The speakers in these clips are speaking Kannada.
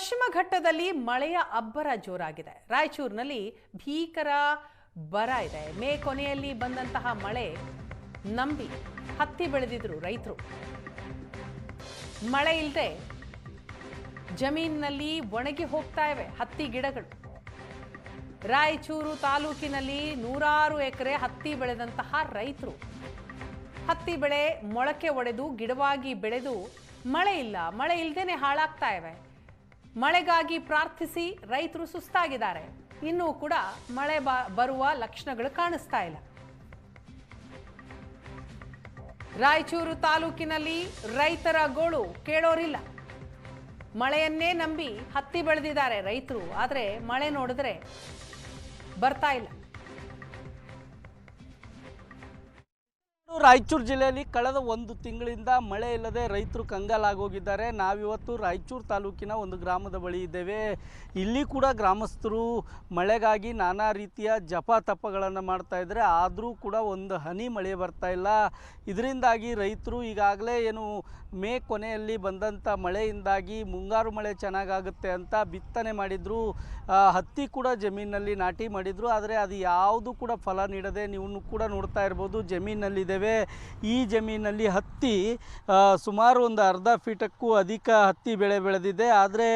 ಪಶ್ಚಿಮ ಘಟ್ಟದಲ್ಲಿ ಮಳೆಯ ಅಬ್ಬರ ಜೋರಾಗಿದೆ. ರಾಯಚೂರಿನಲ್ಲಿ ಭೀಕರ ಬರ ಇದೆ. ಮೇ ಕೊನೆಯಲ್ಲಿ ಬಂದಂತಹ ಮಳೆ ನಂಬಿ ಹತ್ತಿ ಬೆಳೆದಿದ್ರು ರೈತರು. ಮಳೆ ಇಲ್ಲದೆ ಜಮೀನಿನಲ್ಲಿ ಒಣಗಿ ಹೋಗ್ತಾ ಇವೆ ಹತ್ತಿ ಗಿಡಗಳು. ರಾಯಚೂರು ತಾಲೂಕಿನಲ್ಲಿ 100 ಎಕರೆ ಹತ್ತಿ ಬೆಳೆದಂತಹ ರೈತರು ಹತ್ತಿ ಬೆಳೆ ಮೊಳಕೆ ಒಡೆದು ಗಿಡವಾಗಿ ಬೆಳೆದು ಮಳೆ ಇಲ್ಲದೇನೆ ಹಾಳಾಗ್ತಾ ಇವೆ. ಮಳೆಗಾಗಿ ಪ್ರಾರ್ಥಿಸಿ ರೈತರು ಸುಸ್ತಾಗಿದ್ದಾರೆ. ಇನ್ನೂ ಕೂಡ ಮಳೆ ಬರುವ ಲಕ್ಷಣಗಳು ಕಾಣಿಸ್ತಾ ಇಲ್ಲ. ರಾಯಚೂರು ತಾಲೂಕಿನಲ್ಲಿ ರೈತರ ಗೋಳು ಕೇಳೋರಿಲ್ಲ. ಮಳೆಯನ್ನೇ ನಂಬಿ ಹತ್ತಿ ಬೆಳೆದಿದ್ದಾರೆ ರೈತರು. ಆದರೆ ಮಳೆ ನೋಡಿದ್ರೆ ಬರ್ತಾ ಇಲ್ಲ. ರಾಯಚೂರು ಜಿಲ್ಲೆಯಲ್ಲಿ ಕಳೆದ 1 ತಿಂಗಳಿಂದ ಮಳೆ ಇಲ್ಲದೆ ರೈತರು ಕಂಗಾಲಾಗೋಗಿದ್ದಾರೆ. ನಾವಿವತ್ತು ರಾಯಚೂರು ತಾಲೂಕಿನ ಒಂದು ಗ್ರಾಮದ ಬಳಿ ಇದ್ದೇವೆ. ಇಲ್ಲಿ ಕೂಡ ಗ್ರಾಮಸ್ಥರು ಮಳೆಗಾಗಿ ನಾನಾ ರೀತಿಯ ಜಪ ತಪಗಳನ್ನು ಮಾಡ್ತಾ ಇದ್ದಾರೆ. ಆದರೂ ಕೂಡ ಒಂದು ಹನಿ ಮಳೆ ಬರ್ತಾ ಇಲ್ಲ. ಇದರಿಂದಾಗಿ ರೈತರು ಈಗಾಗಲೇ ಮೇ ಕೊನೆಯಲ್ಲಿ ಬಂದಂಥ ಮಳೆಯಿಂದಾಗಿ ಮುಂಗಾರು ಮಳೆ ಚೆನ್ನಾಗಾಗುತ್ತೆ ಅಂತ ಬಿತ್ತನೆ ಮಾಡಿದರು. ಹತ್ತಿ ಕೂಡ ಜಮೀನಿನಲ್ಲಿ ನಾಟಿ ಮಾಡಿದರು. ಆದರೆ ಅದು ಯಾವುದು ಕೂಡ ಫಲ ನೀಡದೆ ನೀವು ಕೂಡ ನೋಡ್ತಾ ಇರ್ಬೋದು, ಜಮೀನಲ್ಲಿದ್ದೇವೆ. ಈ ಜಮೀನಲ್ಲಿ ಹತ್ತಿ ಸುಮಾರು ಒಂದು ಅರ್ಧ ಫೀಟಕ್ಕೂ ಅಧಿಕ ಹತ್ತಿ ಬೆಳೆದಿದೆ. ಆದರೆ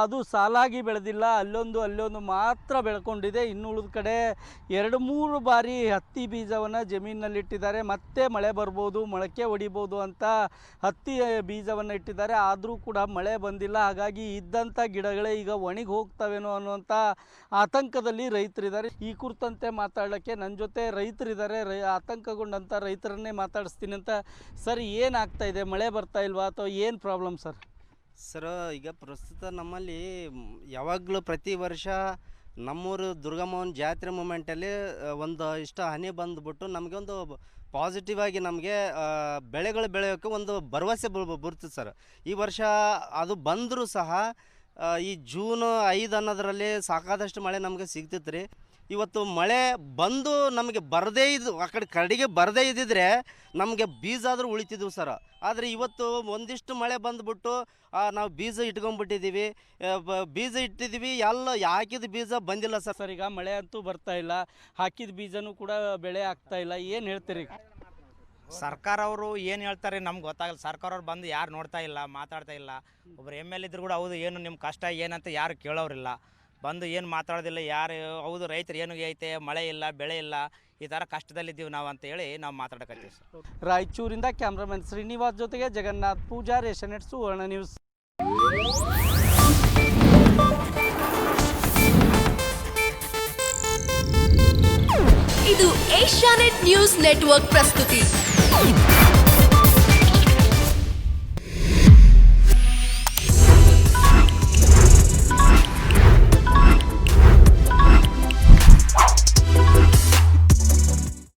ಅದು ಸಾಲಾಗಿ ಬೆಳೆದಿಲ್ಲ, ಅಲ್ಲೊಂದು ಮಾತ್ರ ಬೆಳ್ಕೊಂಡಿದೆ. ಇನ್ನುಳಿದ ಕಡೆ 2-3 ಬಾರಿ ಹತ್ತಿ ಬೀಜವನ್ನು ಜಮೀನಿನಲ್ಲಿಟ್ಟಿದ್ದಾರೆ. ಮತ್ತೆ ಮಳೆ ಬರ್ಬೋದು, ಮೊಳಕೆ ಹೊಡಿಬೋದು ಅಂತ ಹತ್ತಿ ಬೀಜವನ್ನು ಇಟ್ಟಿದ್ದಾರೆ. ಆದರೂ ಕೂಡ ಮಳೆ ಬಂದಿಲ್ಲ. ಹಾಗಾಗಿ ಇದ್ದಂಥ ಗಿಡಗಳೇ ಈಗ ಒಣಗಿ ಹೋಗ್ತವೇನೋ ಅನ್ನುವಂಥ ಆತಂಕದಲ್ಲಿ ರೈತರಿದ್ದಾರೆ. ಈ ಕುರಿತಂತೆ ಮಾತಾಡೋಕ್ಕೆ ನನ್ನ ಜೊತೆ ರೈತರಿದ್ದಾರೆ. ಆತಂಕಗೊಂಡಂಥ ರೈತರನ್ನೇ ಮಾತಾಡಿಸ್ತೀನಿ ಅಂತ. ಸರ್, ಏನಾಗ್ತಾ ಇದೆ? ಮಳೆ ಬರ್ತಾ ಇಲ್ವಾ ಅಥವಾ ಏನು ಪ್ರಾಬ್ಲಮ್ ಸರ್? ಸರ್, ಈಗ ಪ್ರಸ್ತುತ ನಮ್ಮಲ್ಲಿ ಯಾವಾಗಲೂ ಪ್ರತಿ ವರ್ಷ ನಮ್ಮೂರು ದುರ್ಗಮ್ಮನ ಜಾತ್ರೆ ಮೂಮೆಂಟಲ್ಲಿ ಇಷ್ಟು ಹನಿ ಬಂದುಬಿಟ್ಟು ನಮಗೆ ಒಂದು ಪಾಸಿಟಿವ್ ಆಗಿ ನಮಗೆ ಬೆಳೆಗಳು ಬೆಳೆಯೋಕ್ಕೆ ಒಂದು ಭರವಸೆ ಬರ್ತದೆ ಸರ್. ಈ ವರ್ಷ ಅದು ಬಂದರೂ ಸಹ ಈ ಜೂನ್ 5 ಅನ್ನೋದರಲ್ಲಿ ಸಾಕಾದಷ್ಟು ಮಳೆ ನಮಗೆ ಸಿಗ್ತಿತ್ತು ರೀ. ಇವತ್ತು ಮಳೆ ಬಂದು ನಮಗೆ ಕಡೆಗೆ ಬರದೇ ಇದ್ದಿದ್ರೆ ನಮಗೆ ಬೀಜ ಆದರೂ ಉಳಿತಿದ್ವು ಸರ್. ಆದರೆ ಇವತ್ತು ಒಂದಿಷ್ಟು ಮಳೆ ಬಂದುಬಿಟ್ಟು ನಾವು ಬೀಜ ಇಟ್ಕೊಂಡ್ಬಿಟ್ಟಿದ್ದೀವಿ. ಬೀಜ ಇಟ್ಟಿದ್ದೀವಿ, ಎಲ್ಲ ಹಾಕಿದ ಬೀಜ ಬಂದಿಲ್ಲ ಸರ್. ಈಗ ಮಳೆ ಅಂತೂ ಬರ್ತಾ ಇಲ್ಲ, ಹಾಕಿದ ಬೀಜನೂ ಕೂಡ ಬೆಳೆ ಆಗ್ತಾ ಇಲ್ಲ. ಏನು ಹೇಳ್ತೀರಿ? ಸರ್ಕಾರ ಅವರು ಏನು ಹೇಳ್ತಾರೆ ನಮ್ಗೆ ಗೊತ್ತಾಗಲ್ಲ. ಸರ್ಕಾರ ಅವ್ರು ಬಂದು ಯಾರು ನೋಡ್ತಾ ಇಲ್ಲ, ಮಾತಾಡ್ತಾ ಇಲ್ಲ. ಒಬ್ಬರು ML ಇದ್ರು ಕೂಡ ಹೌದು ಏನು ನಿಮ್ಮ ಕಷ್ಟ ಏನಂತ ಯಾರು ಕೇಳೋರಿಲ್ಲ, ಬಂದು ಏನು ಮಾತಾಡೋದಿಲ್ಲ ಯಾರು. ಹೌದು ರೈತರು ಏನು ಐತೆ, ಮಳೆ ಇಲ್ಲ, ಬೆಳೆ ಇಲ್ಲ, ಈ ಥರ ಕಷ್ಟದಲ್ಲಿದ್ದೀವಿ ನಾವು ಅಂತ ಹೇಳಿ ನಾವು ಮಾತಾಡಕತ್ತೀವಿ ಸರ್. ರಾಯಚೂರಿಂದ ಕ್ಯಾಮ್ರಾಮನ್ ಶ್ರೀನಿವಾಸ್ ಜೊತೆಗೆ ಜಗನ್ನಾಥ್ ಪೂಜಾರ್, ಏಷ್ಯಾನೆಟ್ ಸುವರ್ಣ ನ್ಯೂಸ್. ಇದು ಏಷ್ಯಾನೆಟ್ ನ್ಯೂಸ್ ನೆಟ್ವರ್ಕ್ ಪ್ರಸ್ತುತಿ.